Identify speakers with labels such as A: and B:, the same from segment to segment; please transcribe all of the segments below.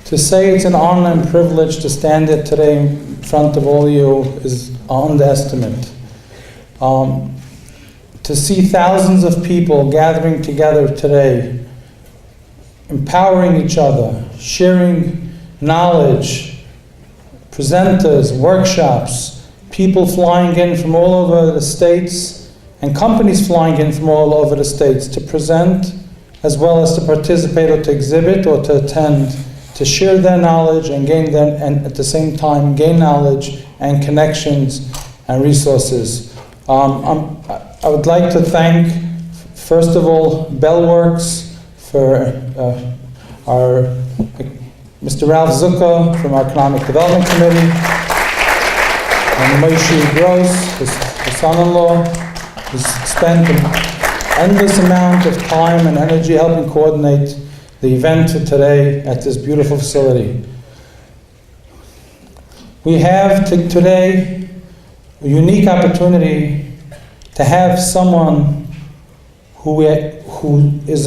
A: To say it's an honor and privilege to stand here today in front of all of you is an underestimate. To see thousands of people gathering together today, empowering each other, sharing knowledge, presenters, workshops, people flying in from all over the states, and companies flying in from all over the states to present, as well as to participate or to exhibit or to attend, to share their knowledge and gain them, and at the same time gain knowledge and connections and resources. I would like to thank, first of all, Bellworks for our Mr. Ralph Zucker from our Economic Development Committee, and Moshe Gross, his son-in-law, who's spent an endless amount of time and energy helping coordinate the event for today at this beautiful facility. We have today a unique opportunity to have someone who is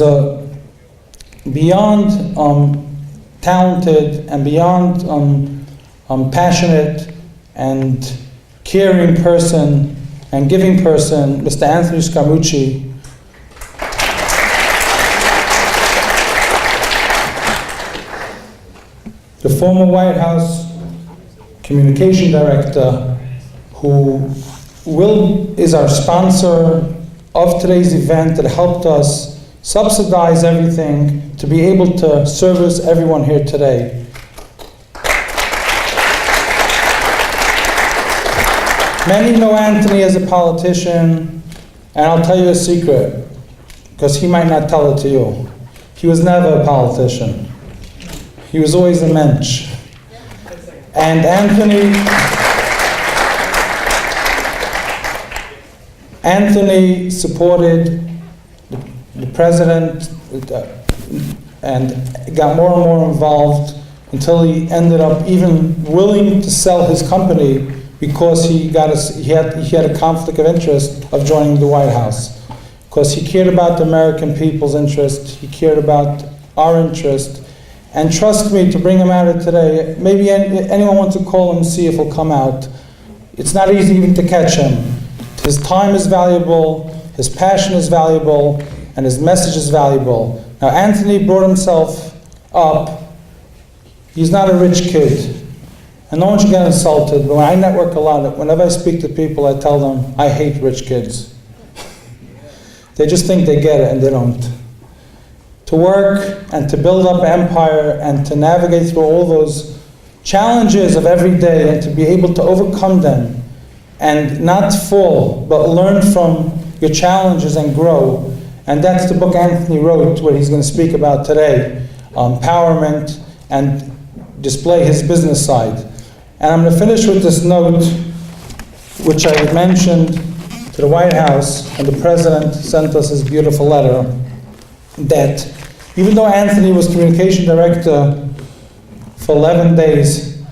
A: beyond talented and beyond passionate and caring person and giving person, Mr. Anthony Scaramucci. The former White House communication director, who is our sponsor of today's event, that helped us subsidize everything to be able to service everyone here today. Many know Anthony as a politician, and I'll tell you a secret, because he might not tell it to you. He was never a politician. He was always a mensch. And Anthony supported the president and got more and more involved until he ended up even willing to sell his company because he had a conflict of interest of joining the White House. Because he cared about the American people's interest, he cared about our interest. And trust me, to bring him out of today, maybe anyone wants to call him and see if he'll come out. It's not easy even to catch him. His time is valuable, his passion is valuable, and his message is valuable. Now, Anthony brought himself up. He's not a rich kid, and no one should get insulted, but when I network a lot, whenever I speak to people, I tell them, I hate rich kids. They just think they get it, and they don't. To work and to build up empire and to navigate through all those challenges of every day and to be able to overcome them and not fall, but learn from your challenges and grow. And that's the book Anthony wrote, what he's going to speak about today, empowerment, and display his business side. And I'm going to finish with this note, which I mentioned to the White House, and the president sent us his beautiful letter, that even though Anthony was communication director for 11 days,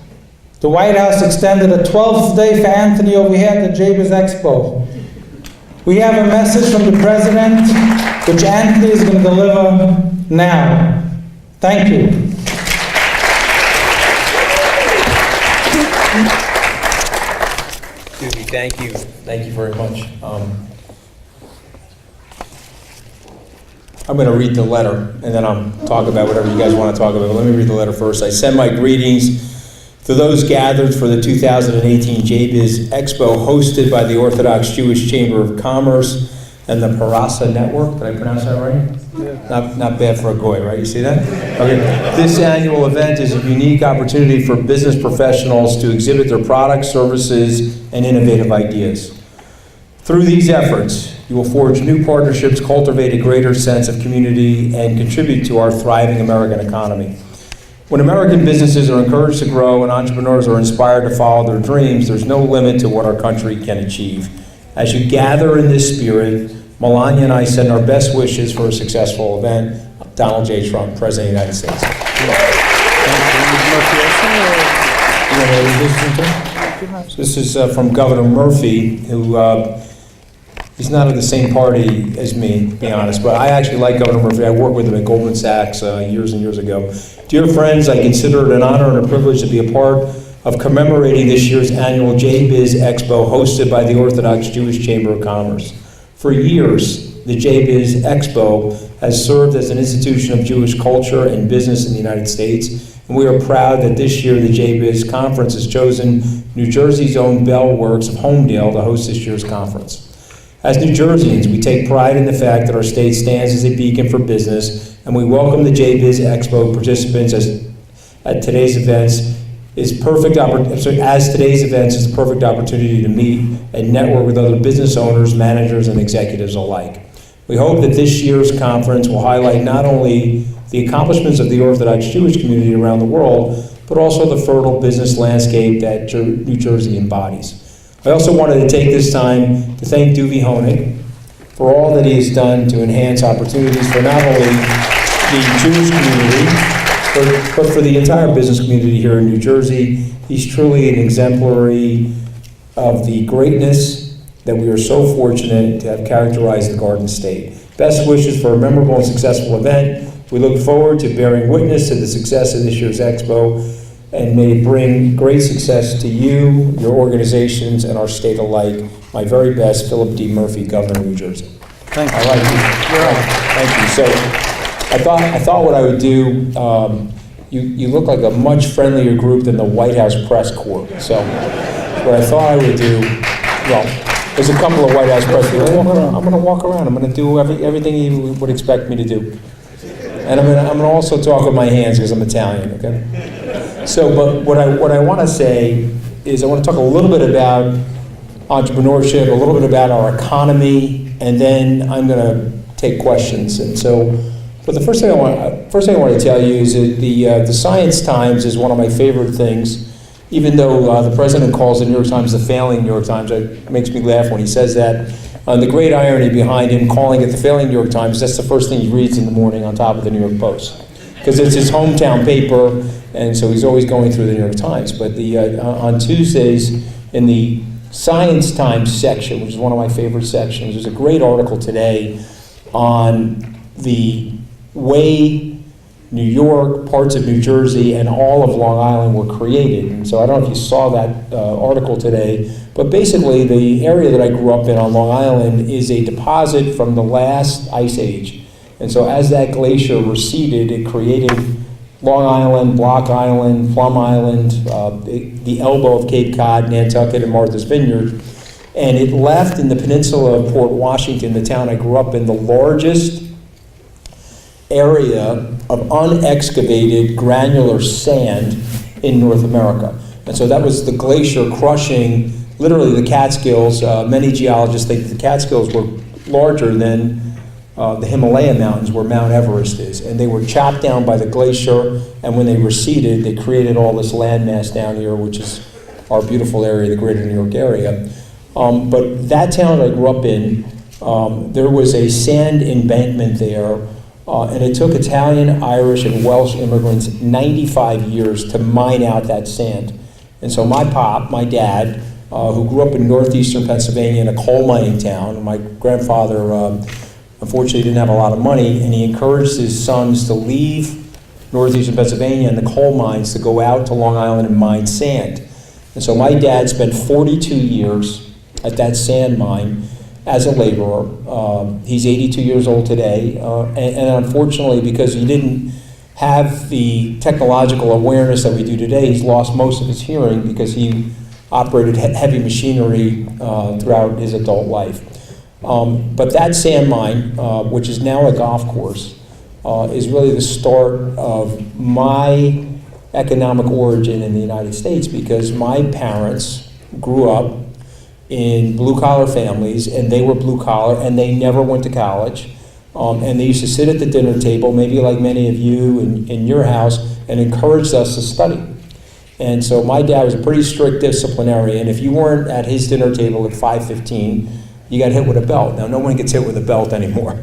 A: the White House extended a 12th day for Anthony over here at the J-Biz Expo. We have a message from the president, which Anthony is going to deliver now. Thank you.
B: Duty, thank you. Thank you very much. I'm going to read the letter, and then I'll talk about whatever you guys want to talk about. But let me read the letter first. I send my greetings to those gathered for the 2018 J-Biz Expo, hosted by the Orthodox Jewish Chamber of Commerce and the Parnassah Network. Did I pronounce that right? Yeah. Not bad for a goy, right? You see that? Okay. This annual event is a unique opportunity for business professionals to exhibit their products, services, and innovative ideas. Through these efforts, you will forge new partnerships, cultivate a greater sense of community, and contribute to our thriving American economy. When American businesses are encouraged to grow and entrepreneurs are inspired to follow their dreams, there's no limit to what our country can achieve. As you gather in this spirit, Melania and I send our best wishes for a successful event. Donald J. Trump, President of the United States. This is from Governor Murphy, who He's not at the same party as me, to be honest, but I actually like Governor Murphy. I worked with him at Goldman Sachs years and years ago. Dear friends, I consider it an honor and a privilege to be a part of commemorating this year's annual J-Biz Expo hosted by the Orthodox Jewish Chamber of Commerce. For years, the J-Biz Expo has served as an institution of Jewish culture and business in the United States, and we are proud that this year the J-Biz Conference has chosen New Jersey's own Bell Works of Homedale to host this year's conference. As New Jerseyans, we take pride in the fact that our state stands as a beacon for business, and we welcome the J-Biz Expo participants as today's events is the perfect opportunity to meet and network with other business owners, managers, and executives alike. We hope that this year's conference will highlight not only the accomplishments of the Orthodox Jewish community around the world, but also the fertile business landscape that New Jersey embodies. I also wanted to take this time to thank Duvi Honig for all that he has done to enhance opportunities for not only the Jewish community, but for the entire business community here in New Jersey. He's truly an exemplary of the greatness that we are so fortunate to have characterized the Garden State. Best wishes for a memorable and successful event. We look forward to bearing witness to the success of this year's Expo, and may it bring great success to you, your organizations, and our state alike. My very best, Philip D. Murphy, Governor of New Jersey.
A: Thank you.
B: All right. Thank you. So I thought what I would do, you look like a much friendlier group than the White House press corps. So what I thought I would do, well, there's a couple of White House press corps. I'm going to walk around. I'm going to do everything you would expect me to do. And I'm going to also talk with my hands because I'm Italian, okay? So, but what I want to say is I want to talk a little bit about entrepreneurship, a little bit about our economy, and then I'm going to take questions. And so, but the first thing I want to tell you is that the Science Times is one of my favorite things. Even though the president calls the New York Times the failing New York Times, it makes me laugh when he says that. The great irony behind him calling it the failing New York Times, that's the first thing he reads in the morning on top of the New York Post. Because it's his hometown paper, and so he's always going through the New York Times. But on Tuesdays, in the Science Times section, which is one of my favorite sections, there's a great article today on the way New York, parts of New Jersey, and all of Long Island were created. And so I don't know if you saw that article today, but basically the area that I grew up in on Long Island is a deposit from the last ice age. And so as that glacier receded, it created Long Island, Block Island, Plum Island, the elbow of Cape Cod, Nantucket, and Martha's Vineyard. And it left in the peninsula of Port Washington, the town I grew up in, the largest area of unexcavated granular sand in North America. And so that was the glacier crushing literally the Catskills. Many geologists think the Catskills were larger than the Himalaya mountains where Mount Everest is. And they were chopped down by the glacier, and when they receded, they created all this landmass down here, which is our beautiful area, the greater New York area. But that town I grew up in, there was a sand embankment there, and it took Italian, Irish, and Welsh immigrants 95 years to mine out that sand. And so my dad, who grew up in northeastern Pennsylvania in a coal mining town, my grandfather unfortunately didn't have a lot of money, and he encouraged his sons to leave northeastern Pennsylvania and the coal mines to go out to Long Island and mine sand. And so my dad spent 42 years at that sand mine as a laborer. He's 82 years old today, and unfortunately, because he didn't have the technological awareness that we do today, he's lost most of his hearing because he operated heavy machinery throughout his adult life. But that sand mine, which is now a golf course, is really the start of my economic origin in the United States, because my parents grew up in blue-collar families, and they were blue-collar, and they never went to college. And they used to sit at the dinner table, maybe like many of you in your house, and encouraged us to study. And so my dad was a pretty strict disciplinarian. If you weren't at his dinner table at 5:15, you got hit with a belt. Now, no one gets hit with a belt anymore.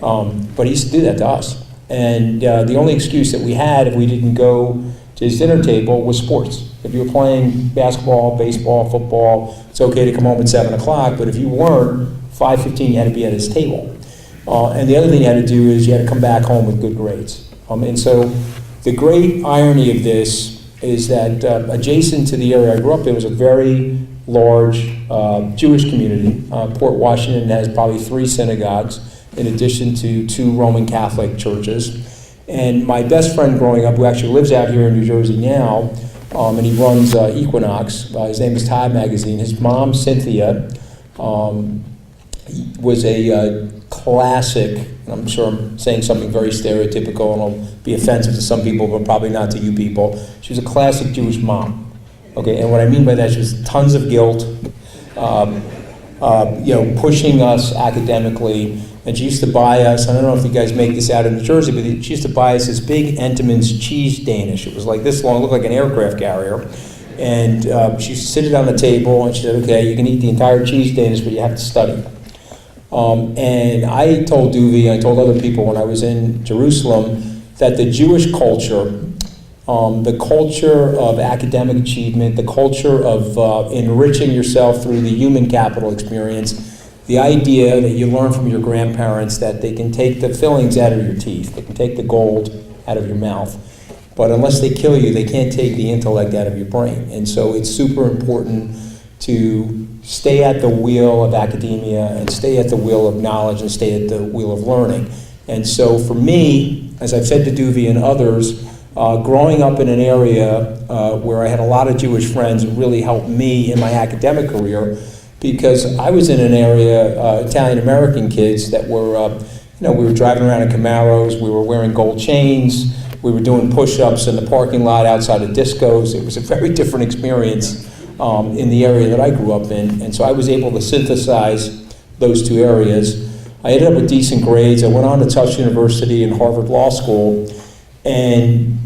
B: But he used to do that to us. And the only excuse that we had if we didn't go to his dinner table was sports. If you were playing basketball, baseball, football, it's okay to come home at 7 o'clock, but if you weren't, 5:15 you had to be at his table. And the other thing you had to do is you had to come back home with good grades. And so the great irony of this is that adjacent to the area I grew up in was a very large Jewish community. Port Washington has probably 3 synagogues in addition to 2 Roman Catholic churches. And my best friend growing up, who actually lives out here in New Jersey now, and he runs Equinox, his name is Time Magazine. His mom, Cynthia, was a classic, and I'm sure I'm saying something very stereotypical and I'll be offensive to some people, but probably not to you people. She was a classic Jewish mom. Okay, and what I mean by that, she was tons of guilt, pushing us academically. And she used to buy us, I don't know if you guys make this out in New Jersey, but she used to buy us this big Entenmann's cheese Danish. It was like this long, looked like an aircraft carrier. And she used to sit it on the table and she said, okay, you can eat the entire cheese Danish, but you have to study. And I told Duvy, I told other people when I was in Jerusalem, that the Jewish culture, the culture of academic achievement, the culture of enriching yourself through the human capital experience, the idea that you learn from your grandparents that they can take the fillings out of your teeth, they can take the gold out of your mouth, but unless they kill you, they can't take the intellect out of your brain. And so it's super important to stay at the wheel of academia and stay at the wheel of knowledge and stay at the wheel of learning. And so for me, as I've said to Duvy and others, growing up in an area where I had a lot of Jewish friends really helped me in my academic career, because I was in an area, Italian-American kids that were, we were driving around in Camaros, we were wearing gold chains, we were doing push-ups in the parking lot outside of discos. It was a very different experience in the area that I grew up in, and so I was able to synthesize those 2 areas. I ended up with decent grades. I went on to Tufts University and Harvard Law School, and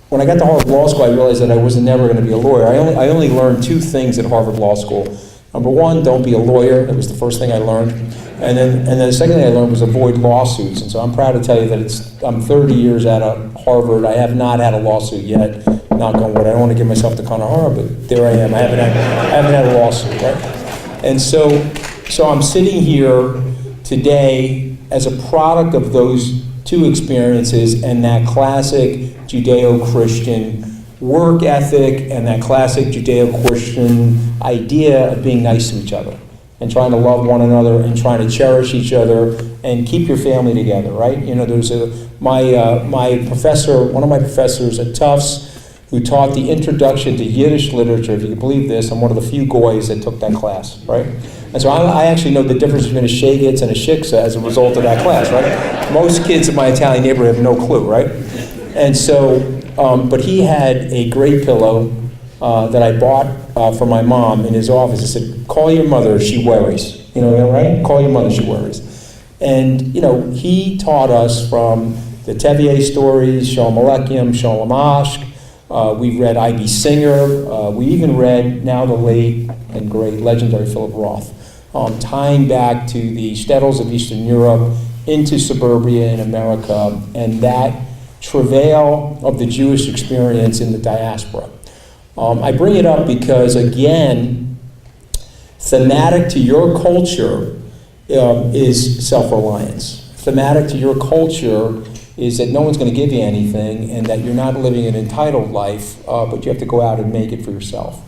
B: when I got to Harvard Law School, I realized that I was never going to be a lawyer. I only learned 2 things at Harvard Law School. Number 1, don't be a lawyer. That was the first thing I learned. And then the second thing I learned was avoid lawsuits. And so I'm proud to tell you that I'm 30 years out of Harvard. I have not had a lawsuit yet. Knock on wood. I don't want to give myself the kind of horror, but there I am. I haven't had a lawsuit, right? And so I'm sitting here today as a product of those 2 experiences and that classic Judeo-Christian work ethic and that classic Judeo-Christian idea of being nice to each other and trying to love one another and trying to cherish each other and keep your family together, right? There's my professor, one of my professors at Tufts, who taught the introduction to Yiddish literature. If you can believe this, I'm one of the few goys that took that class, right? And so I actually know the difference between a shegitz and a shiksa as a result of that class, right? Most kids in my Italian neighborhood have no clue, right? And so, but he had a great pillow that I bought for my mom in his office. He said, call your mother, she worries. Right? Call your mother, she worries. And, he taught us from the Tevier stories, Shalom Aleichem, Shalom Ashk. We read I.B. Singer. We even read now the late and great legendary Philip Roth, tying back to the shtetls of Eastern Europe into suburbia in America and that travail of the Jewish experience in the diaspora. I bring it up because, again, thematic to your culture is self-reliance. Thematic to your culture is that no one's going to give you anything and that you're not living an entitled life, but you have to go out and make it for yourself.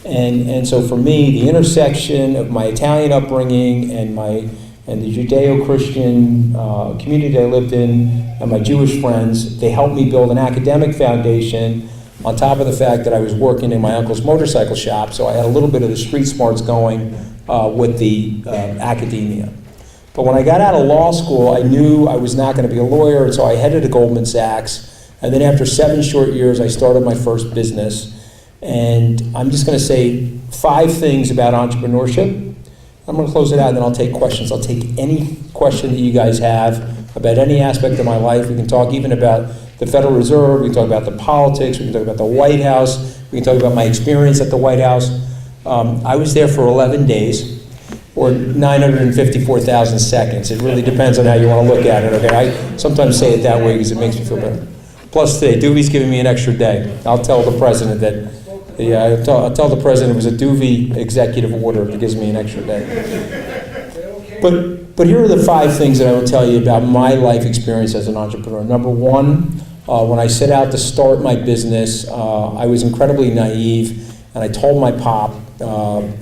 B: And so for me, the intersection of my Italian upbringing and the Judeo-Christian community I lived in and my Jewish friends, they helped me build an academic foundation on top of the fact that I was working in my uncle's motorcycle shop, so I had a little bit of the street smarts going with the academia. But when I got out of law school, I knew I was not going to be a lawyer, and so I headed to Goldman Sachs. And then after 7 short years, I started my first business. And I'm just going to say 5 things about entrepreneurship. I'm going to close it out, and then I'll take questions. I'll take any question that you guys have about any aspect of my life. We can talk even about the Federal Reserve. We can talk about the politics. We can talk about the White House. We can talk about my experience at the White House. I was there for 11 days. Or 954,000 seconds. It really depends on how you want to look at it, okay? I sometimes say it that way because it makes me feel better. Plus today, Duvey's giving me an extra day. I'll tell the president that, I'll tell the president it was a Duvey executive order that gives me an extra day. But here are the 5 things that I will tell you about my life experience as an entrepreneur. Number 1, when I set out to start my business, I was incredibly naive, and I told my pop,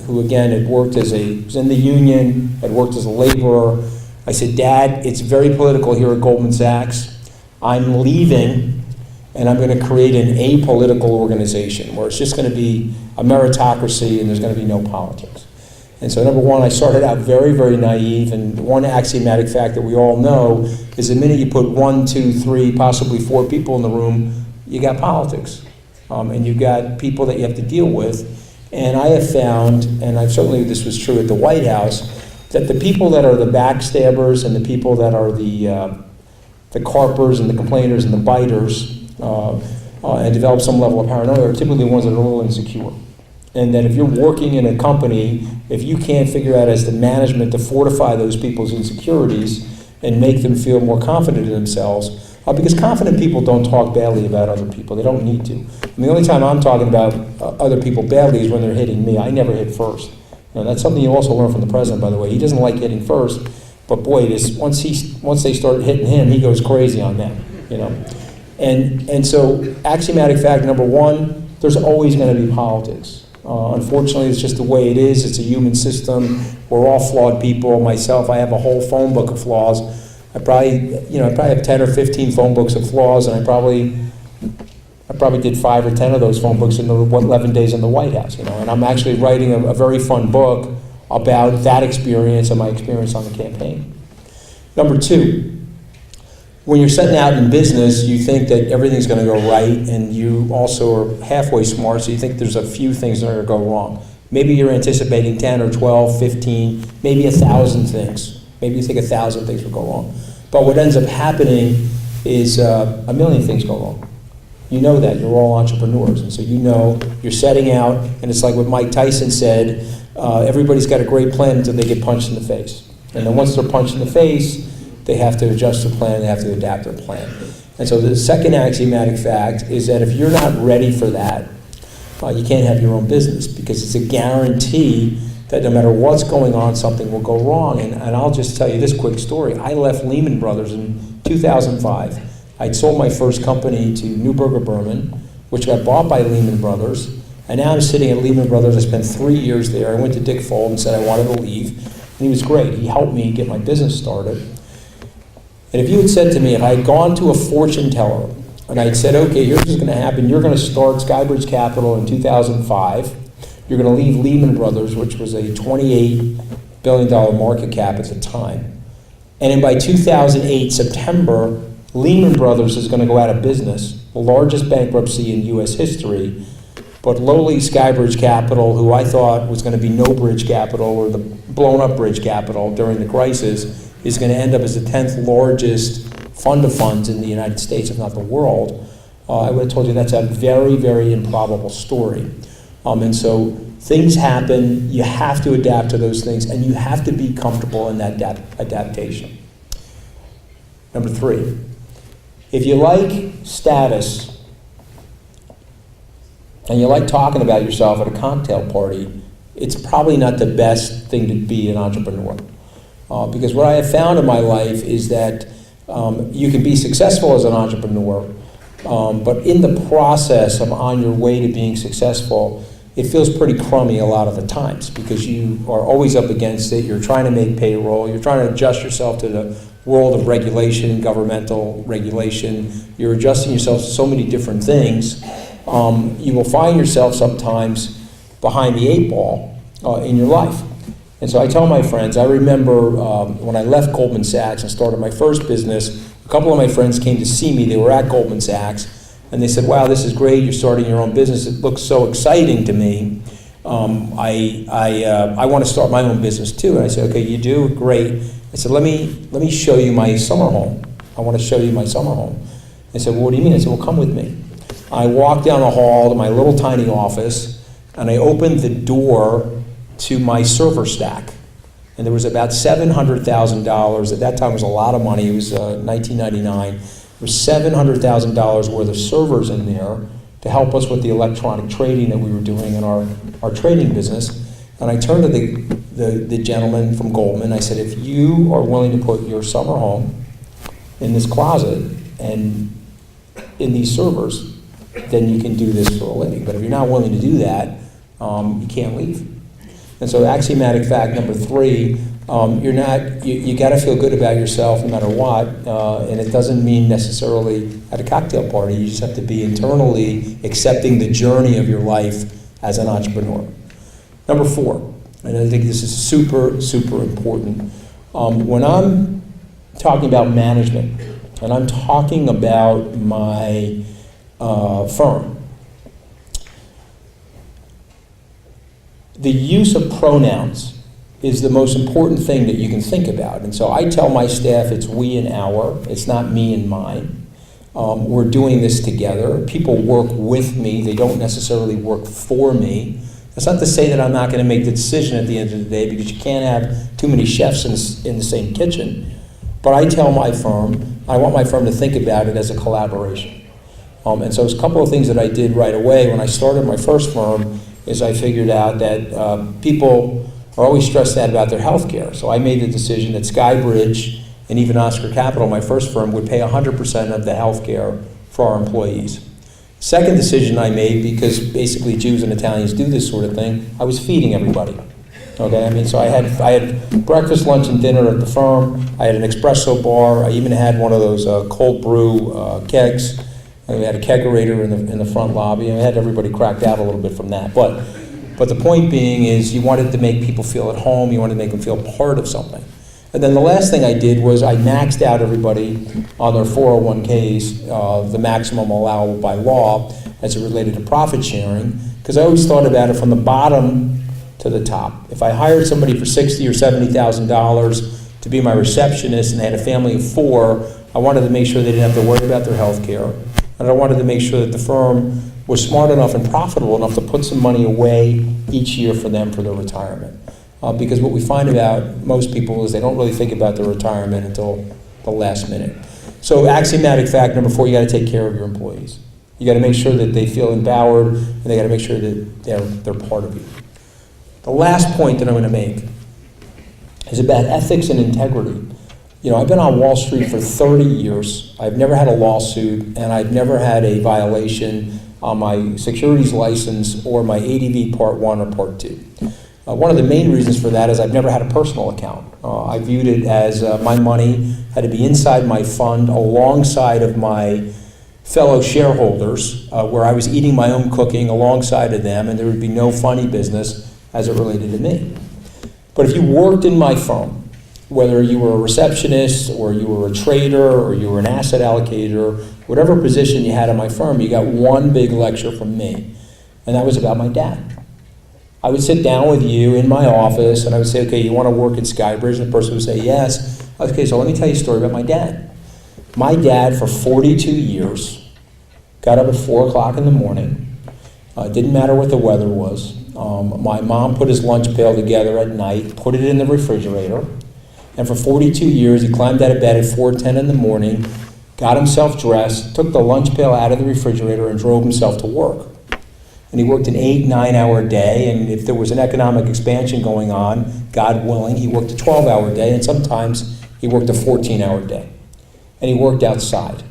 B: who again had worked was in the union, had worked as a laborer. I said, Dad, it's very political here at Goldman Sachs. I'm leaving, and I'm going to create an apolitical organization where it's just going to be a meritocracy and there's going to be no politics. And so number 1, I started out very, very naive, and one axiomatic fact that we all know is the minute you put 1, 2, 3, possibly 4 people in the room, you got politics. And you've got people that you have to deal with. And I have found, and I've certainly this was true at the White House, that the people that are the backstabbers and the people that are the carpers and the complainers and the biters and develop some level of paranoia are typically the ones that are a little insecure. And that if you're working in a company, if you can't figure out as the management to fortify those people's insecurities and make them feel more confident in themselves, because confident people don't talk badly about other people. They don't need to. And the only time I'm talking about other people badly is when they're hitting me. I never hit first. That's something you also learn from the president, by the way. He doesn't like hitting first, but boy, once they start hitting him, he goes crazy on them. And so axiomatic fact number 1, there's always going to be politics. Unfortunately, it's just the way it is. It's a human system. We're all flawed people. Myself, I have a whole phone book of flaws. I probably have 10 or 15 phone books of flaws, and I probably did 5 or 10 of those phone books in the 11 days in the White House. And I'm actually writing a very fun book about that experience and my experience on the campaign. Number 2, when you're setting out in business, you think that everything's going to go right, and you also are halfway smart, so you think there's a few things that are going to go wrong. Maybe you're anticipating 10 or 12, 15, maybe 1,000 things. Maybe you think 1,000 things will go wrong. But what ends up happening is a million things go wrong. You know that. You're all entrepreneurs, and so you're setting out, and it's like what Mike Tyson said, everybody's got a great plan until they get punched in the face. And then once they're punched in the face, they have to adjust their plan, they have to adapt their plan. And so the second axiomatic fact is that if you're not ready for that, you can't have your own business, because it's a guarantee that no matter what's going on, something will go wrong. And I'll just tell you this quick story. I left Lehman Brothers in 2005. I'd sold my first company to Neuberger Berman, which got bought by Lehman Brothers. And now I'm sitting at Lehman Brothers. I spent 3 years there. I went to Dick Fold and said I wanted to leave. And he was great. He helped me get my business started. And if you had said to me, if I had gone to a fortune teller and I had said, okay, here's what's going to happen. You're going to start Skybridge Capital in 2005. You're going to leave Lehman Brothers, which was a $28 billion market cap at the time. And then by 2008, September, Lehman Brothers is going to go out of business, the largest bankruptcy in U.S. history. But lowly Skybridge Capital, who I thought was going to be no bridge capital or the blown up bridge capital during the crisis, is going to end up as the 10th largest fund of funds in the United States, if not the world. I would have told you that's a very, very improbable story. And so things happen, you have to adapt to those things, and you have to be comfortable in that adaptation. Number 3, if you like status, and you like talking about yourself at a cocktail party, it's probably not the best thing to be an entrepreneur. Because what I have found in my life is that you can be successful as an entrepreneur, but in the process of on your way to being successful, it feels pretty crummy a lot of the times, because you are always up against it. You're trying to make payroll. You're trying to adjust yourself to the world of regulation, governmental regulation. You're adjusting yourself to so many different things. You will find yourself sometimes behind the 8 ball in your life. And so I tell my friends, I remember when I left Goldman Sachs and started my first business, a couple of my friends came to see me. They were at Goldman Sachs, and they said, wow, this is great. You're starting your own business. It looks so exciting to me. I want to start my own business too. And I said, okay, you do? Great. I said, let me show you my summer home. I want to show you my summer home. They said, well, what do you mean? I said, well, come with me. I walked down the hall to my little tiny office, and I opened the door to my server stack. And there was about $700,000. At that time, it was a lot of money. It was 1999. There was $700,000 worth of servers in there to help us with the electronic trading that we were doing in our trading business. And I turned to the gentleman from Goldman, I said, if you are willing to put your summer home in this closet and in these servers, then you can do this for a living. But if you're not willing to do that, you can't leave. And so axiomatic fact number 3, you got to feel good about yourself no matter what, and it doesn't mean necessarily at a cocktail party. You just have to be internally accepting the journey of your life as an entrepreneur. Number 4, and I think this is super, super important. When I'm talking about management, and I'm talking about my firm, the use of pronouns is the most important thing that you can think about. And so I tell my staff it's we and our, it's not me and mine. We're doing this together. People work with me, they don't necessarily work for me. That's not to say that I'm not going to make the decision at the end of the day, because you can't have too many chefs in the same kitchen. But I tell my firm, I want my firm to think about it as a collaboration. And so there's a couple of things that I did right away when I started my first firm is I figured out that people are always stressed out about their health care. So I made the decision that Skybridge and even Oscar Capital, my first firm, would pay 100% of the health care for our employees. Second decision I made, because basically Jews and Italians do this sort of thing, I was feeding everybody. Okay, I mean, so I had breakfast, lunch, and dinner at the firm. I had an espresso bar. I even had one of those cold brew kegs. And we had a kegerator in the front lobby, and I had everybody cracked out a little bit from that. But the point being is you wanted to make people feel at home. You wanted to make them feel part of something. And then the last thing I did was I maxed out everybody on their 401ks, the maximum allowable by law as it related to profit sharing, because I always thought about it from the bottom to the top. If I hired somebody for $60,000 or $70,000 to be my receptionist and they had a family of 4, I wanted to make sure they didn't have to worry about their health care. And I wanted to make sure that the firm was smart enough and profitable enough to put some money away each year for them for their retirement. Because what we find about most people is they don't really think about their retirement until the last minute. So axiomatic fact number 4, you got to take care of your employees. You got to make sure that they feel empowered, and they got to make sure that they're part of you. The last point that I'm going to make is about ethics and integrity. You know, I've been on Wall Street for 30 years. I've never had a lawsuit, and I've never had a violation on my securities license or my ADV Part 1 or Part 2. One of the main reasons for that is I've never had a personal account. I viewed it as my money had to be inside my fund alongside of my fellow shareholders, where I was eating my own cooking alongside of them, and there would be no funny business as it related to me. But if you worked in my firm, whether you were a receptionist or you were a trader or you were an asset allocator, whatever position you had in my firm, you got one big lecture from me, and that was about my dad. I would sit down with you in my office and I would say, okay, you want to work at Skybridge? And the person would say, yes. Okay, so let me tell you a story about my dad. My dad, for 42 years, got up at 4 o'clock in the morning. Didn't matter what the weather was. My mom put his lunch pail together at night, put it in the refrigerator, and for 42 years, he climbed out of bed at 4:10 in the morning, got himself dressed, took the lunch pail out of the refrigerator, and drove himself to work. And he worked an 8-9-hour day, and if there was an economic expansion going on, God willing, he worked a 12-hour day, and sometimes he worked a 14-hour day. And he worked outside.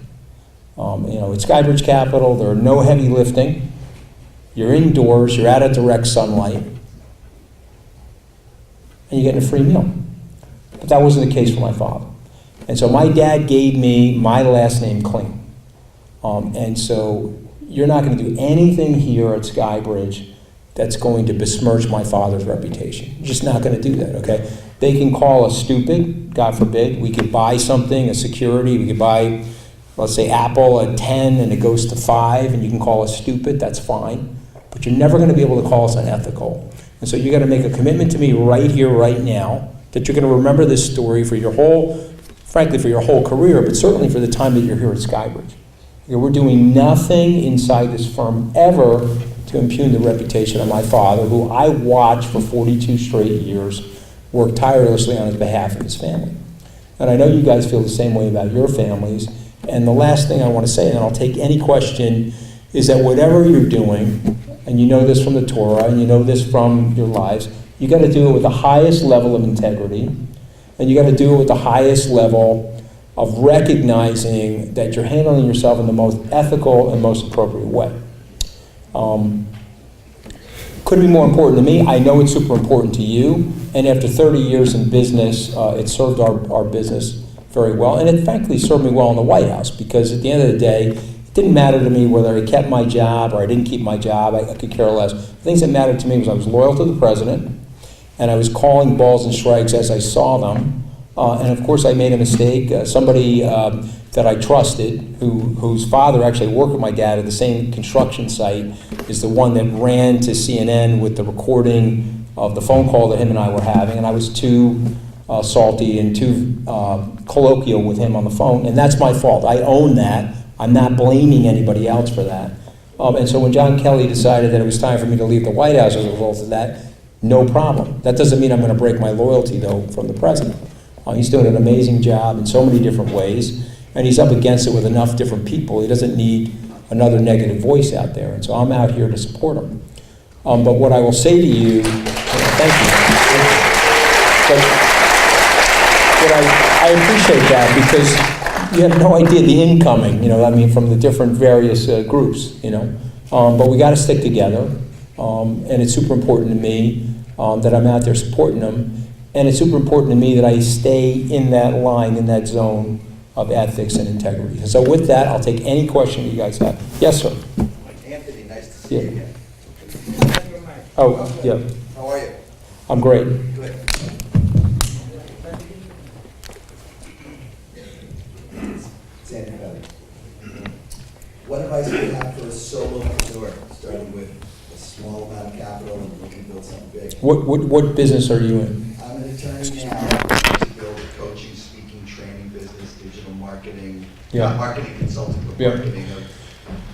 B: At Skybridge Capital, there are no heavy lifting. You're indoors, you're out of direct sunlight, and you're getting a free meal. But that wasn't the case for my father. And so my dad gave me my last name clean. And so you're not going to do anything here at Skybridge that's going to besmirch my father's reputation. You're just not going to do that, okay? They can call us stupid, God forbid. We could buy something, a security. We could buy, let's say, Apple at 10 and it goes to 5, and you can call us stupid. That's fine. But you're never going to be able to call us unethical. And so you got to make a commitment to me right here, right now, that you're going to remember this story for your whole career, but certainly for the time that you're here at Skybridge. We're doing nothing inside this firm ever to impugn the reputation of my father, who I watched for 42 straight years work tirelessly on his behalf and his family. And I know you guys feel the same way about your families. And the last thing I want to say, and I'll take any question, is that whatever you're doing, and you know this from the Torah, and you know this from your lives, You got to do it with the highest level of integrity, and you got to do it with the highest level of recognizing that you're handling yourself in the most ethical and most appropriate way. Couldn't be more important to me. I know it's super important to you, and after 30 years in business, it served our business very well, and it frankly served me well in the White House, because at the end of the day, it didn't matter to me whether I kept my job or I didn't keep my job. I could care less. The things that mattered to me was I was loyal to the president, and I was calling balls and strikes as I saw them. And of course, I made a mistake. Somebody that I trusted, whose father actually worked with my dad at the same construction site, is the one that ran to CNN with the recording of the phone call that him and I were having. And I was too salty and too colloquial with him on the phone, and that's my fault. I own that. I'm not blaming anybody else for that. And so when John Kelly decided that it was time for me to leave the White House as a result of that, no problem. That doesn't mean I'm going to break my loyalty, though, from the president. He's doing an amazing job in so many different ways, and he's up against it with enough different people. He doesn't need another negative voice out there, and so I'm out here to support him. But what I will say to you, thank you. But I appreciate that, because you have no idea the incoming, from the different various groups, But we got to stick together, and it's super important to me that I'm out there supporting them. And it's super important to me that I stay in that line, in that zone of ethics and integrity. And so with that, I'll take any question you guys have. Yes, sir.
C: Anthony, nice to see you again.
B: Oh, yeah.
C: How are you?
B: I'm great.
C: Good. It's Anthony Belly. What advice do you have for a solopreneur starting with a small amount of capital and looking to build something big?
B: What business are you in?
C: I'm an attorney now to build a coaching, speaking, training business, digital marketing, not marketing consulting, but marketing of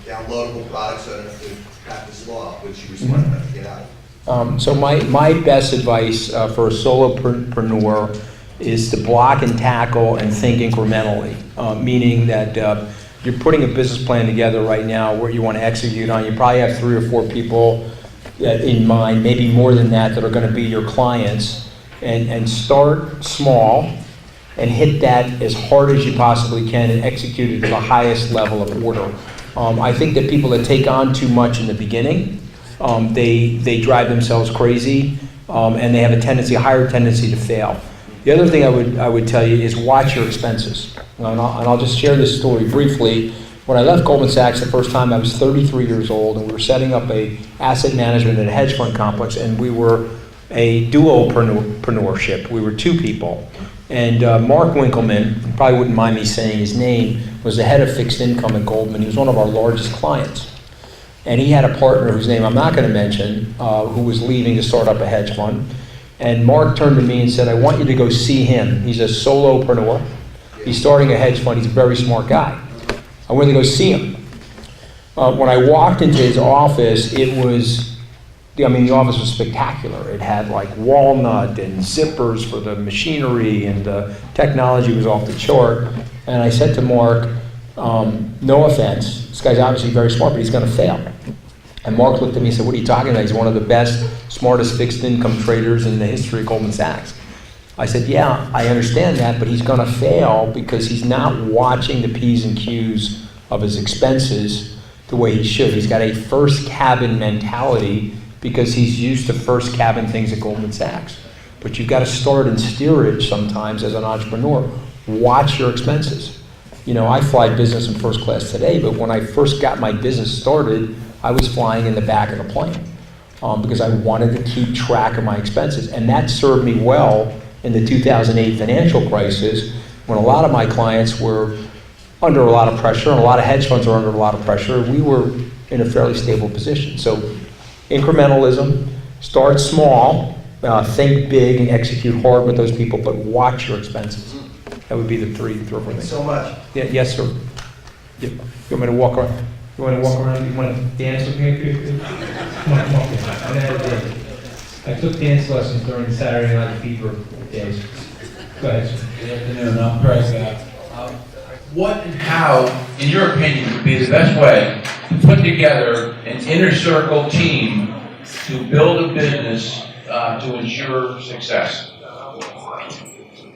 C: downloadable products so I don't have to practice law, which you were smart enough to get out of.
B: So my best advice for a solopreneur is to block and tackle and think incrementally, meaning that you're putting a business plan together right now where you want to execute on. You probably have 3 or 4 people in mind, maybe more than that are going to be your clients, and start small and hit that as hard as you possibly can and execute it to the highest level of order. I think that people that take on too much in the beginning, they drive themselves crazy, and they have a higher tendency to fail. The other thing I would tell you is watch your expenses. And I'll just share this story briefly. When I left Goldman Sachs the first time, I was 33 years old, and we were setting up a asset management and a hedge fund complex, and we were a duopreneurship. We were 2 people. And Mark Winkleman, you probably wouldn't mind me saying his name, was the head of fixed income at Goldman. He was one of our largest clients. And he had a partner whose name I'm not going to mention, who was leaving to start up a hedge fund. And Mark turned to me and said, I want you to go see him. He's a solopreneur. He's starting a hedge fund. He's a very smart guy. I went to go see him. When I walked into his office, the office was spectacular. It had like walnut and zippers for the machinery, and the technology was off the chart. And I said to Mark, no offense, this guy's obviously very smart, but he's going to fail. And Mark looked at me and said, what are you talking about? He's one of the best, smartest fixed income traders in the history of Goldman Sachs. I said, yeah, I understand that, but he's going to fail because he's not watching the P's and Q's of his expenses the way he should. He's got a first cabin mentality because he's used to first cabin things at Goldman Sachs. But you've got to start in steerage sometimes as an entrepreneur. Watch your expenses. I fly business in first class today, but when I first got my business started, I was flying in the back of the plane because I wanted to keep track of my expenses. And that served me well in the 2008 financial crisis, when a lot of my clients were under a lot of pressure, and a lot of hedge funds are under a lot of pressure. We were in a fairly stable position. So incrementalism, start small, think big, and execute hard with those people, but watch your expenses. That would be the 3 or 4 things.
C: Thanks so much.
B: Yeah, yes, sir. Yeah. You want me to walk around? You want to walk around? You want to dance with me? Come on. I took dance lessons during the Saturday Night Fever days. Go ahead, sir.
D: Good afternoon, I'm Craig. What and how, in your opinion, would be the best way to put together an inner circle team to build a business to ensure success?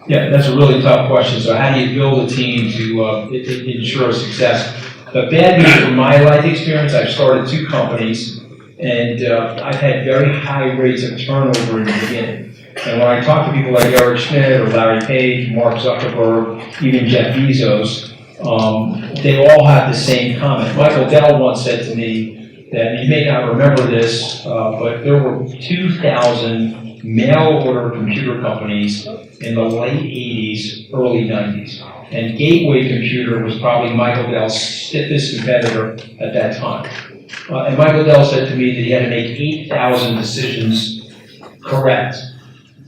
E: Yeah, that's a really tough question. So how do you build a team to ensure success? The bad news from my life experience, I've started 2 companies, and I've had very high rates of turnover in the beginning. And when I talk to people like Eric Schmidt or Larry Page, Mark Zuckerberg, even Jeff Bezos, they all have the same comment. Michael Dell once said to me that, you may not remember this, but there were 2,000 mail-order computer companies in the late 80s, early 90s. And Gateway Computer was probably Michael Dell's stiffest competitor at that time. And Michael Dell said to me that he had to make 8,000 decisions correct.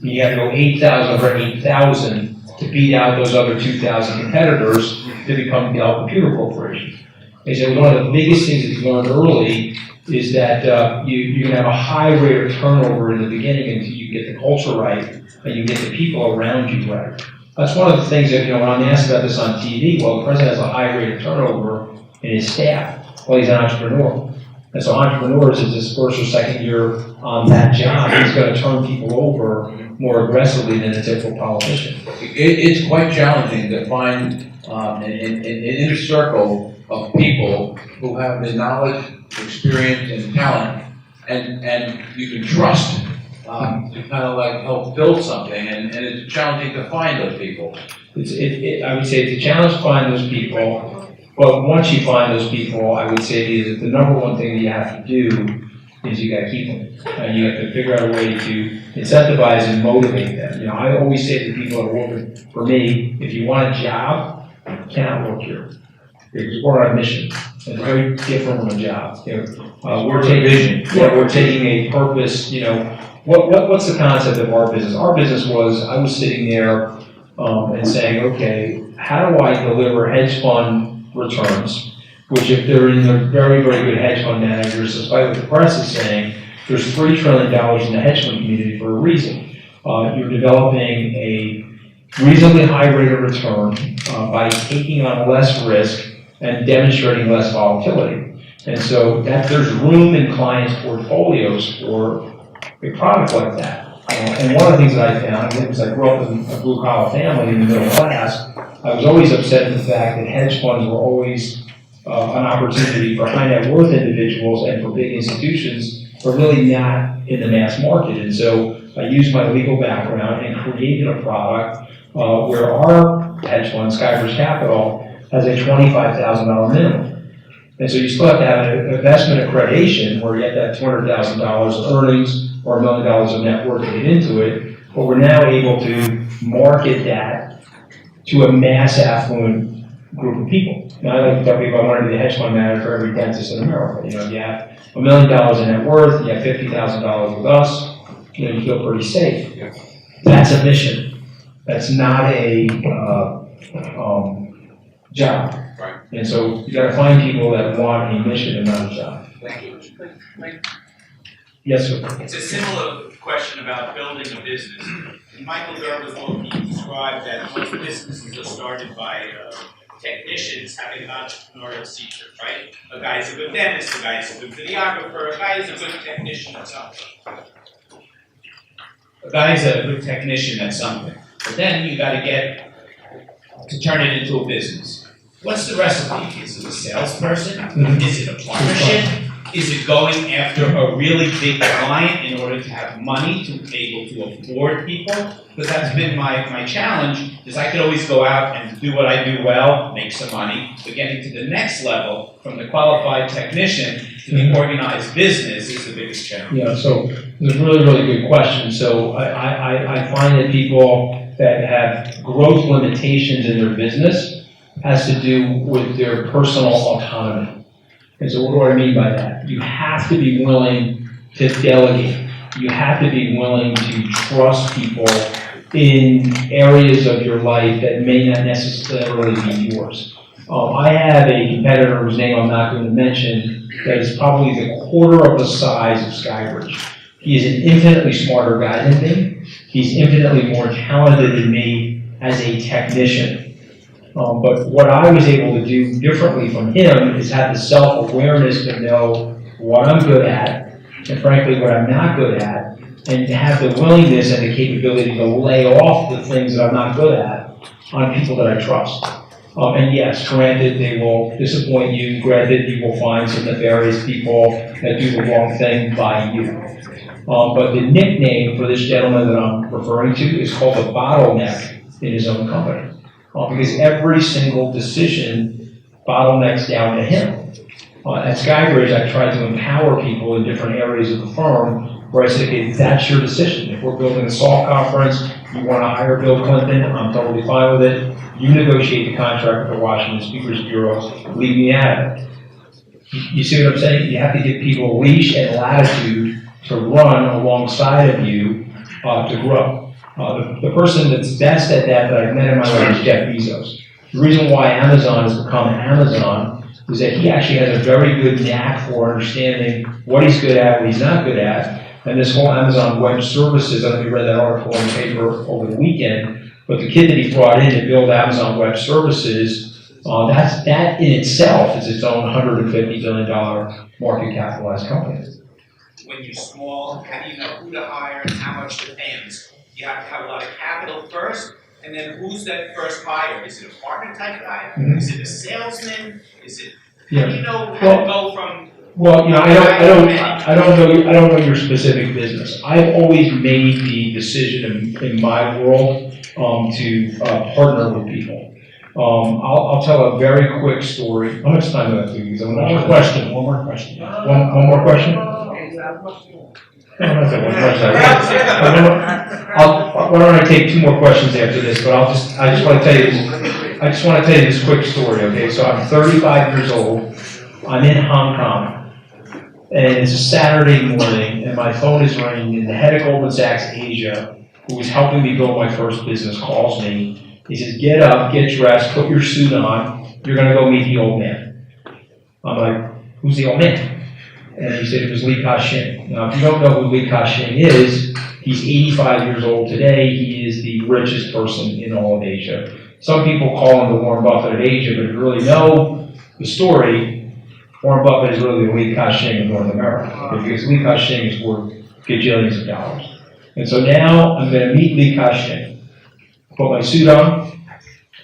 E: You had to go 8,000 over 8,000 to beat out those other 2,000 competitors to become Dell Computer Corporation. He said one of the biggest things that he learned early is that you're going to have a high rate of turnover in the beginning until you get the culture right and you get the people around you right. That's one of the things that, when I'm asked about this on TV, well, the president has a high rate of turnover in his staff. Well, he's an entrepreneur. And so entrepreneurs, is his first or second year on that job, he's going to turn people over more aggressively than a typical politician.
D: It's quite challenging to find an inner circle of people who have the knowledge, experience, and talent, and you can trust to kind of like help build something, and it's challenging to find those people.
E: I would say it's a challenge to find those people. But once you find those people, I would say that the number one thing that you have to do is you got to keep them. And you have to figure out a way to incentivize and motivate them. I always say to people that are working for me, if you want a job, you cannot work here. We're on a mission. It's very different from a job. We're taking a purpose. What's the concept of our business? Our business was, I was sitting there and saying, okay, how do I deliver hedge fund returns, which if they're in the very, very good hedge fund managers, despite what the press is saying, there's $3 trillion in the hedge fund community for a reason. You're developing a reasonably high rate of return by taking on less risk and demonstrating less volatility. And so there's room in clients' portfolios for a product like that. And one of the things that I found, because I grew up in a blue-collar family in the middle class, I was always upset at the fact that hedge funds were always an opportunity for high net worth individuals and for big institutions, but really not in the mass market. And so I used my legal background and created a product where our hedge fund, Skybridge Capital, has a $25,000 minimum. And so you still have to have an investment accreditation where you have to have $200,000 of earnings or $1 million of net worth to get into it, but we're now able to market that to a mass affluent group of people. Now, I like to tell people I want to be the hedge fund manager for every dentist in America. You have $1 million in net worth, you have $50,000 with us, you feel pretty safe. That's a mission. That's not a job.
D: Right.
E: And so you got to find people that want a mission and not a job.
D: Thank you.
E: Yes, sir.
F: It's a similar question about building a business. In Michael Gerber's book, he described that most businesses are started by technicians having an entrepreneurial secret, right? A guy's a good dentist, a guy's a good videographer, a guy's a good technician at something. A guy's a good technician at something. But then you got to get to turn it into a business. What's the recipe? Is it a salesperson? Is it a partnership? Is it going after a really big client in order to have money to be able to afford people? Because that's been my challenge, is I could always go out and do what I do well, make some money, but getting to the next level, from the qualified technician to the organized business, is the biggest challenge.
E: Yeah, so it's a really, really good question. So I find that people that have growth limitations in their business has to do with their personal autonomy. And so what do I mean by that? You have to be willing to delegate. You have to be willing to trust people in areas of your life that may not necessarily be yours. I have a competitor whose name I'm not going to mention that is probably the quarter of the size of Skybridge. He is an infinitely smarter guy than me. He's infinitely more talented than me as a technician. But what I was able to do differently from him is have the self-awareness to know what I'm good at, and frankly what I'm not good at, and have the willingness and the capability to lay off the things that I'm not good at on people that I trust. And yes, granted, they will disappoint you. Granted, you will find some nefarious people that do the wrong thing by you. But the nickname for this gentleman that I'm referring to is called the bottleneck in his own company. Because every single decision bottlenecks down to him. At Skybridge, I tried to empower people in different areas of the firm where I said, okay, that's your decision. If we're building a SALT conference, you want to hire Bill Clinton, I'm totally fine with it. You negotiate the contract with the Washington Speakers Bureau, leave me out of it. You see what I'm saying? You have to give people a leash and latitude to run alongside of you to grow. The person that's best at that I've met in my life is Jeff Bezos. The reason why Amazon has become Amazon is that he actually has a very good knack for understanding what he's good at, what he's not good at. And this whole Amazon Web Services, I don't know if you read that article in the paper over the weekend, but the kid that he brought in to build Amazon Web Services, that in itself is its own $150 billion market capitalized company.
F: When you're small, how do you know who to hire and how much to pay them? You have to have a lot of capital first, and then who's that first hire? Is it a partner type guy?
E: Mm-hmm.
F: Is it a salesman? Is it,
E: Yeah.
F: how do you know how to go from?
E: Well, I don't know your specific business. I've always made the decision in my world to partner with people. I'll tell a very quick story. How much time do I have to use? One more question. One more question. One more question. Why don't I take two more questions after this? But I just want to tell you this quick story. Okay, so I'm 35 years old. I'm in Hong Kong. And it's a Saturday morning, and my phone is ringing, and the head of Goldman Sachs Asia, who was helping me build my first business, calls me. He says, get up, get dressed, put your suit on, you're gonna go meet the old man. I'm like, who's the old man? And he said it was Li Ka-shing. Now, if you don't know who Li Ka-shing is, he's 85 years old today. He is the richest person in all of Asia. Some people call him the Warren Buffett of Asia, but if you really know the story, Warren Buffett is really the Li Ka-shing of North America, because Li Ka-shing is worth gajillions of dollars. And so now I'm going to meet Li Ka-shing. Put my suit on.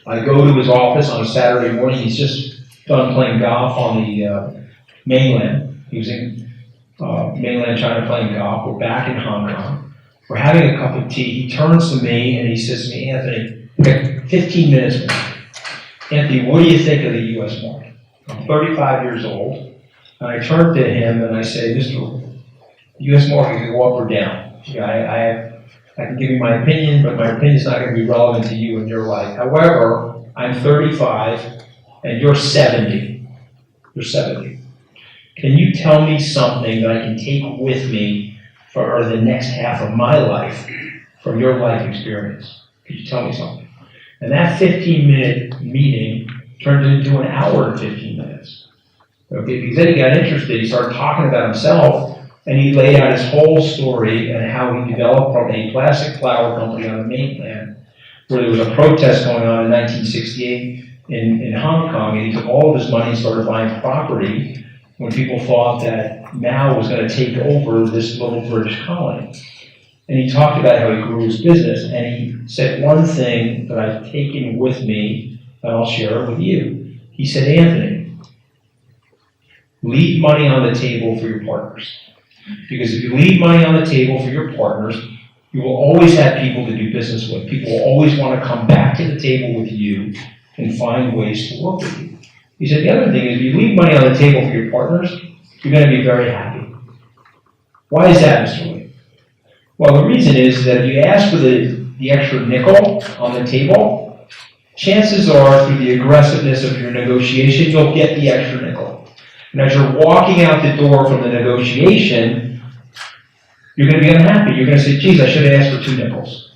E: I go to his office on a Saturday morning. He's just done playing golf on the mainland. He was in mainland China playing golf. We're back in Hong Kong. We're having a cup of tea. He turns to me and he says to me, Anthony, 15 minutes more. Anthony, what do you think of the U.S. market? I'm 35 years old, and I turn to him and I say, Mr. U.S. market can go up or down. I can give you my opinion, but my opinion is not going to be relevant to you in your life. However, I'm 35 and you're 70. You're 70. Can you tell me something that I can take with me for the next half of my life from your life experience? Could you tell me something? And that 15-minute meeting turned into an hour and 15 minutes. Okay, because then he got interested, he started talking about himself, and he laid out his whole story and how he developed from a plastic flower company on the mainland, where there was a protest going on in 1968 in Hong Kong, and he took all of his money and started buying property when people thought that Mao was going to take over this little British colony. And he talked about how he grew his business, and he said one thing that I've taken with me, and I'll share it with you. He said, Anthony, leave money on the table for your partners. Because if you leave money on the table for your partners, you will always have people to do business with. People will always want to come back to the table with you and find ways to work with you. He said, the other thing is, if you leave money on the table for your partners, you're going to be very happy. Why is that, Mr. Lee? Well, the reason is that if you ask for the extra nickel on the table, chances are, through the aggressiveness of your negotiation, you'll get the extra nickel. And as you're walking out the door from the negotiation, you're going to be unhappy. You're going to say, geez, I should have asked for 2 nickels.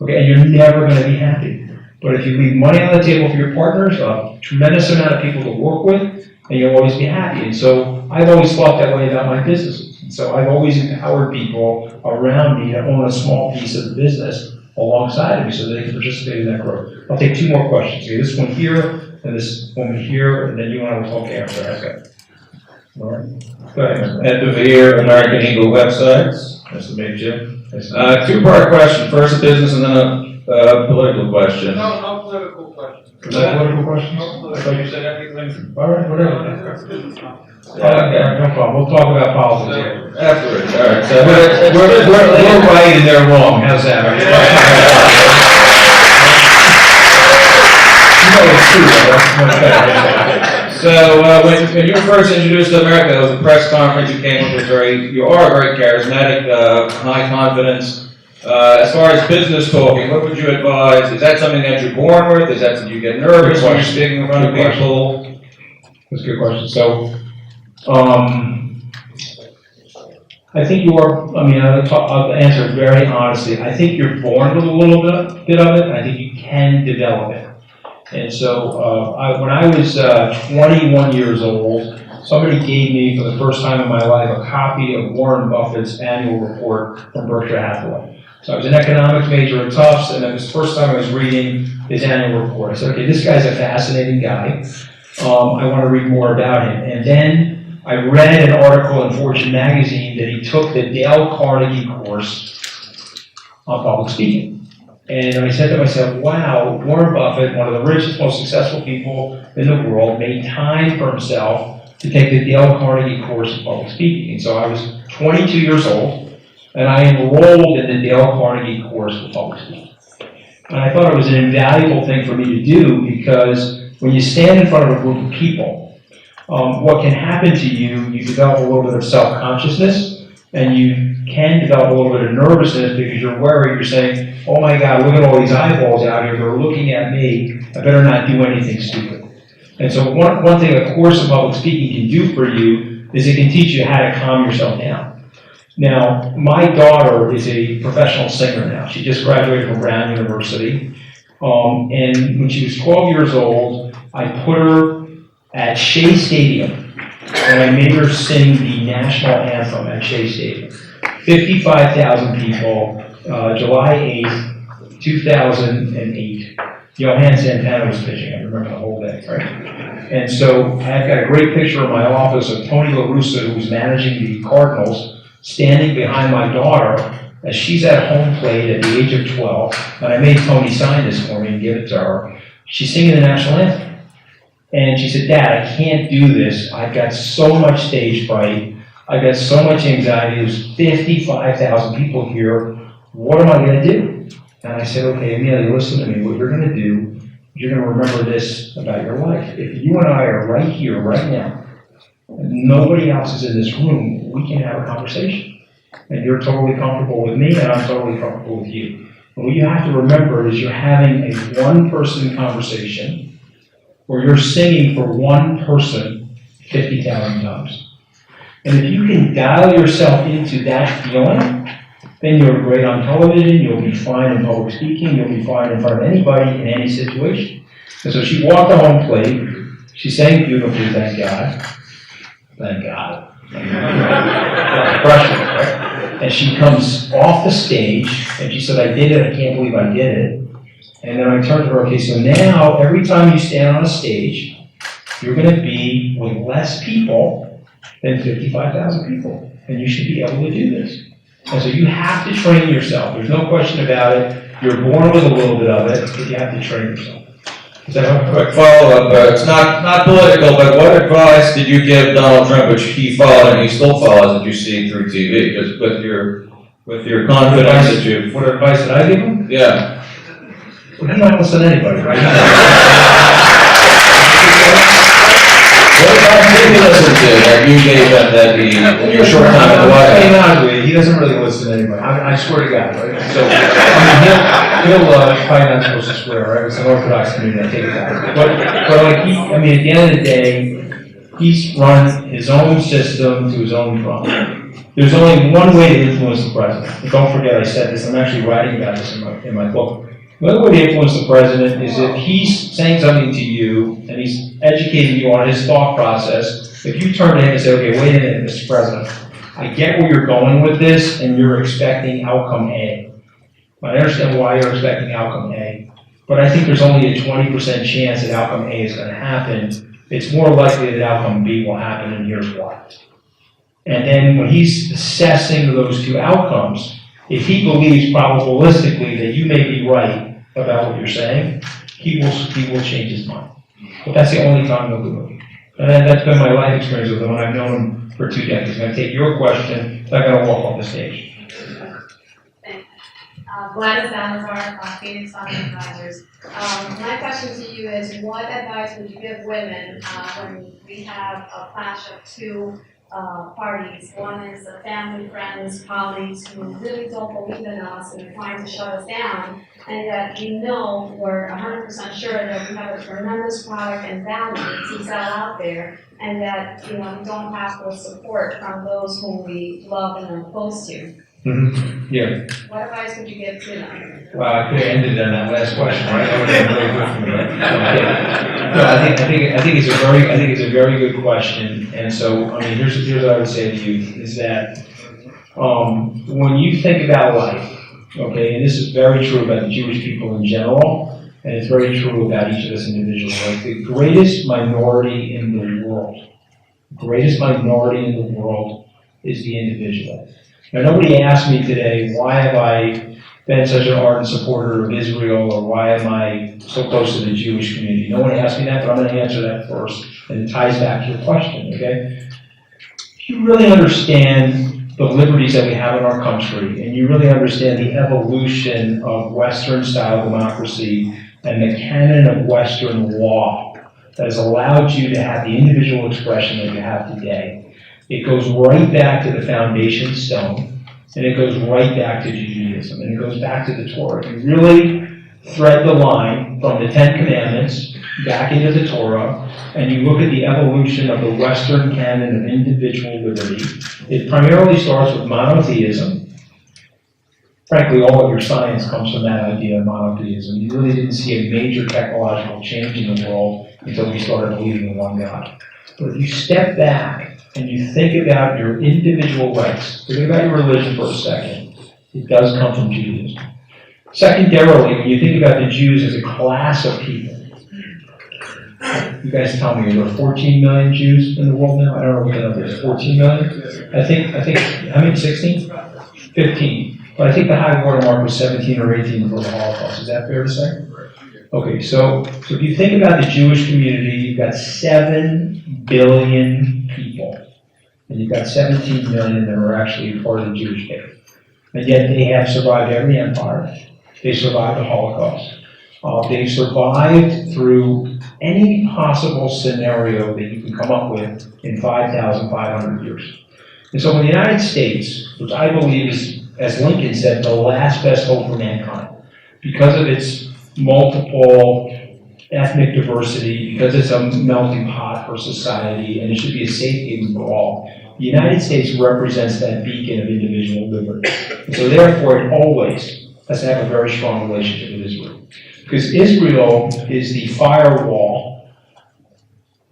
E: Okay, and you're never going to be happy. But if you leave money on the table for your partners, a tremendous amount of people to work with, and you'll always be happy. And so I've always thought that way about my businesses. And so I've always empowered people around me to own a small piece of the business alongside of me so they can participate in that growth. I'll take 2 more questions. Okay, this one here, and this woman here, and then you and I will talk after. Okay. All right.
G: Go ahead. Ed DeVere, American Eagle Websites.
E: Nice to meet you.
G: Two-part question. First a business and then a political question.
H: No political question.
E: Is that a political question?
H: No
E: I thought you said everything. All right, whatever.
H: That's business now.
E: Okay, no problem. We'll talk about politics here.
G: Afterwards, all right. So
E: We're right and they're wrong. How's that? You know it's true, though. That's much better.
G: So when you were first introduced to America, there was a press conference. You came up with you are very charismatic, high confidence. As far as business talking, what would you advise? Is that something that you're born with? Is that something you get nervous when you're speaking in front of people?
E: That's a good question. So, I think you are, I'll answer it very honestly. I think you're born with a little bit of it, and I think you can develop it. And so, when I was 21 years old, somebody gave me, for the first time in my life, a copy of Warren Buffett's annual report from Berkshire Hathaway. So I was an economics major at Tufts, and it was the first time I was reading his annual report. I said, okay, this guy's a fascinating guy. I want to read more about him. And then I read an article in Fortune magazine that he took the Dale Carnegie course on public speaking. And I said to myself, wow, Warren Buffett, one of the richest, most successful people in the world, made time for himself to take the Dale Carnegie course in public speaking. And so I was 22 years old, and I enrolled in the Dale Carnegie course for public speaking. And I thought it was an invaluable thing for me to do, because when you stand in front of a group of people, what can happen to you, you develop a little bit of self-consciousness, and you can develop a little bit of nervousness because you're worried. You're saying, oh my God, look at all these eyeballs out here. They're looking at me. I better not do anything stupid. And so one thing a course of public speaking can do for you is it can teach you how to calm yourself down. Now, my daughter is a professional singer now. She just graduated from Brown University. And when she was 12 years old, I put her at Shea Stadium, and I made her sing the national anthem at Shea Stadium. 55,000 people, July 8th, 2008. Johan Santana was pitching, I remember the whole day, right? And so I've got a great picture in my office of Tony La Russa, who's managing the Cardinals, standing behind my daughter as she's at home plate at the age of 12. And I made Tony sign this for me and give it to her. She's singing the national anthem. And she said, Dad, I can't do this. I've got so much stage fright. I've got so much anxiety. There's 55,000 people here. What am I going to do? And I said, okay, Amelia, listen to me. What you're going to do, you're going to remember this about your life. If you and I are right here, right now, and nobody else is in this room, we can have a conversation. And you're totally comfortable with me, and I'm totally comfortable with you. And what you have to remember is you're having a one-person conversation where you're singing for one person 50,000 times. And if you can dial yourself into that feeling, then you're great on television, you'll be fine in public speaking, you'll be fine in front of anybody in any situation. And so she walked the home plate, she sang beautifully, thank God. Thank God. Pressure, right? And she comes off the stage, and she said, I did it, I can't believe I did it. And then I turned to her, okay, so now every time you stand on a stage, you're going to be with less people than 55,000 people. And you should be able to do this. And so you have to train yourself. There's no question about it. You're born with a little bit of it, but you have to train yourself. Is that a
G: Quick follow-up. It's not political, but what advice did you give Donald Trump, which he followed and he still follows, that you see through TV? Just with your confidence that you...
E: What advice did I give him?
G: Yeah.
E: Well, he don't listen to anybody, right?
G: What advice did you listen to that you gave him that he, in your short time in the White
E: Hey,
G: House?
E: not really. He doesn't really listen to anybody. I swear to God, right? So, he'll probably not supposed to swear, right? It's an Orthodox community, I take it back. But like, at the end of the day, he's run his own system to his own drum. There's only one way to influence the president. And don't forget, I said this. I'm actually writing about this in my book. The other way to influence the president is if he's saying something to you and he's educating you on his thought process. If you turn to him and say, okay, wait a minute, Mr. President, I get where you're going with this and you're expecting outcome A. I understand why you're expecting outcome A, but I think there's only a 20% chance that outcome A is going to happen. It's more likely that outcome B will happen, and here's why. And then when he's assessing those two outcomes, if he believes probabilistically that you may be right about what you're saying, he will change his mind. But that's the only time he'll do it. And that's been my life experience with him, and I've known him for 2 decades. I'm going to take your question, then I'm going to walk off the stage.
H: Thanks. Gladys Salazar, Phoenix Fund Advisors. My question to you is, what advice would you give women when we have a clash of two parties? One is the family, friends, colleagues who really don't believe in us and are trying to shut us down, and that we know we're 100% sure that we have a tremendous product and value to sell out there, and that we don't have the support from those whom we love and are close to.
E: Mm-hmm. Yeah.
H: What advice would you give to them?
E: Well, I could have ended on that last question, right? That would have been very good for me, right? No, I think it's a very good question. And so, I mean, here's what I would say to you is that when you think about life, okay, and this is very true about the Jewish people in general, and it's very true about each of us individually. Like the greatest minority in the world is the individual. Now, nobody asked me today, why have I been such an ardent supporter of Israel, or why am I so close to the Jewish community? No one asked me that, but I'm going to answer that first, and it ties back to your question, okay? If you really understand the liberties that we have in our country, and you really understand the evolution of Western-style democracy and the canon of Western law that has allowed you to have the individual expression that you have today, it goes right back to the foundation stone, and it goes right back to Judaism, and it goes back to the Torah. If you really thread the line from the Ten Commandments back into the Torah, and you look at the evolution of the Western canon of individual liberty, it primarily starts with monotheism. Frankly, all of your science comes from that idea of monotheism. You really didn't see a major technological change in the world until we started believing in one God. But if you step back and you think about your individual rights, think about your religion for a second, it does come from Judaism. Secondarily, when you think about the Jews as a class of people, you guys tell me, are there 14 million Jews in the world now? I don't know what the number is, 14 million? I think, how many, 16? 15. But I think the high water mark was 17 or 18 for the Holocaust. Is that fair to say? Okay, so if you think about the Jewish community, you've got 7 billion people. And you've got 17 million that are actually part of the Jewish faith. And yet they have survived every empire. They survived the Holocaust. They've survived through any possible scenario that you can come up with in 5,500 years. And so in the United States, which I believe is, as Lincoln said, the last best hope for mankind, because of its multiple ethnic diversity, because it's a melting pot for society, and it should be a safe haven for all. The United States represents that beacon of individual liberty. And so therefore, it always has to have a very strong relationship with Israel. Because Israel is the firewall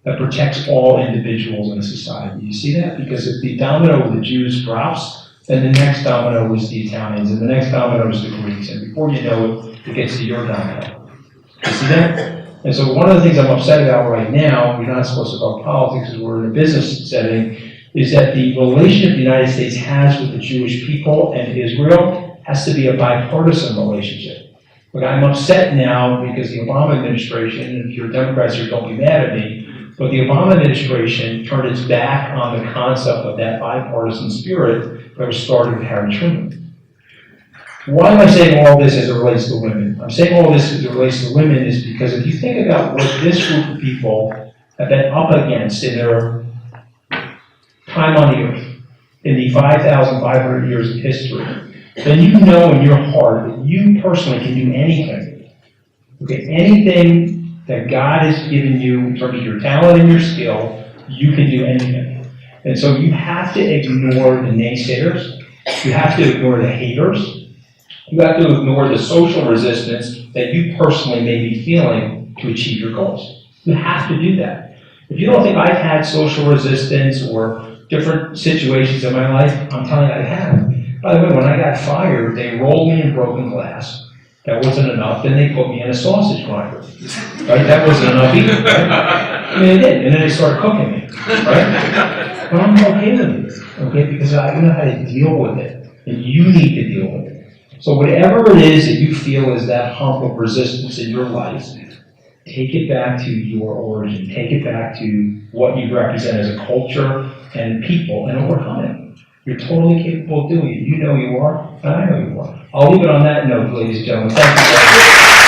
E: that protects all individuals in a society. You see that? Because if the domino of the Jews drops, then the next domino is the Italians, and the next domino is the Greeks, and before you know it, it gets to your domino. You see that? And so one of the things I'm upset about right now, we're not supposed to talk politics because we're in a business setting, is that the relationship the United States has with the Jewish people and Israel has to be a bipartisan relationship. But I'm upset now because the Obama administration, and if you're Democrats here, don't be mad at me, but the Obama administration turned its back on the concept of that bipartisan spirit that was started with Harry Truman. Why am I saying all this as it relates to women? I'm saying all this as it relates to women is because if you think about what this group of people have been up against in their time on the earth, in the 5,500 years of history, then you know in your heart that you personally can do anything. Okay, anything that God has given you in terms of your talent and your skill, you can do anything. And so you have to ignore the naysayers. You have to ignore the haters. You have to ignore the social resistance that you personally may be feeling to achieve your goals. You have to do that. If you don't think I've had social resistance or different situations in my life, I'm telling you I have. By the way, when I got fired, they rolled me in broken glass. That wasn't enough. Then they put me in a sausage grinder. Right? That wasn't enough either. Right? I mean, they did. And then they started cooking me. Right? But I'm okay with it. okay? Because I know how to deal with it, and you need to deal with it. So whatever it is that you feel is that hump of resistance in your life, take it back to your origin, take it back to what you represent as a culture and people, and overcome it. You're totally capable of doing it. You know you are, and I know you are. I'll leave it on that note, ladies and gentlemen. Thank you very much.